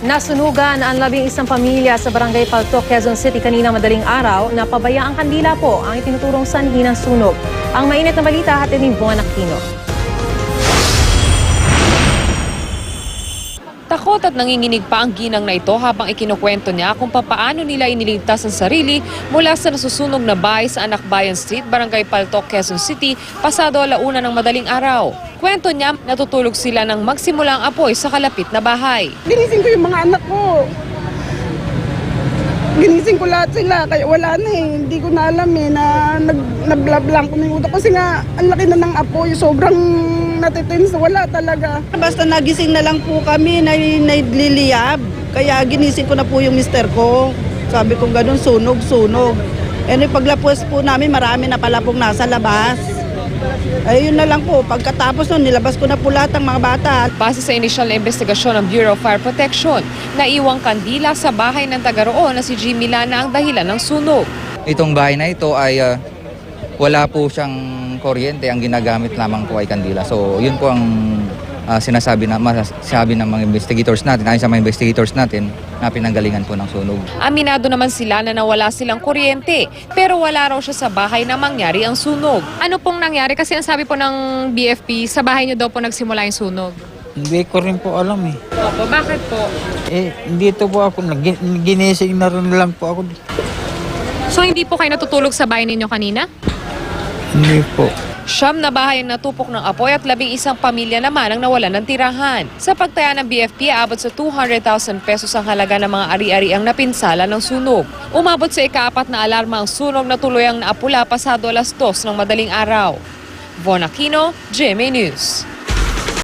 Nasunugan ang 11 pamilya sa Barangay Paltok, Quezon City kanina madaling araw na pabayaang kandila po ang itinuturong sanhi ng sunog. Ang mainit na balita hatid ni Von Aquino. Takot at nanginginig pa ang ginang na ito habang ikinukwento niya kung papaano nila iniligtas ang sarili mula sa nasusunog na bahay sa Anakbayan Street, Barangay Paltok, Quezon City, pasado 1:00 ng madaling araw. Kwento niya, natutulog sila nang magsimula ang apoy sa kalapit na bahay. Ginising ko yung mga anak ko. Ginising ko lahat sila, kaya wala na eh. Hindi ko na alam eh, na naglablang ko na yung utak. Kasi nga, ang laki na ng apoy, sobrang natitins, wala talaga. Basta nagising na lang po kami, nagliliyab. Kaya ginising ko na po yung mister ko. Sabi ko ganun, sunog. Eh, paglapos po namin, marami na pala pong nasa labas. Ayun na lang po, pagkatapos nun, nilabas ko na po lahat ng mga bata. Base sa inisyal na investigasyon ng Bureau of Fire Protection, naiwang kandila sa bahay ng taga roon na si Jimmy Lana ang dahilan ng sunog. Itong bahay na ito ay wala po siyang kuryente, ang ginagamit lamang po ay kandila. So yun po ang sinasabi ng mga investigators natin, ayon sa mga investigators natin, na pinanggalingan po ng sunog. Aminado naman sila na nawala silang kuryente, pero wala raw siya sa bahay na mangyari ang sunog. Ano pong nangyari? Kasi ang sabi po ng BFP, sa bahay niyo daw po nagsimula yung sunog. Hindi ko rin po alam eh. Opo, bakit po? Dito po ako, ginising na rin lang po ako. So hindi po kayo natutulog sa bahay ninyo kanina? Hindi po. 9 na bahay ang natupok ng apoy at 11 pamilya naman ang nawalan ng tirahan. Sa pagtaya ng BFP, abot sa 200,000 pesos ang halaga ng mga ari-ari ang napinsala ng sunog. Umabot sa ika-4 na alarma ang sunog na tuluyang naapula pasado 2:00 ng madaling araw. Von Aquino, GMA News.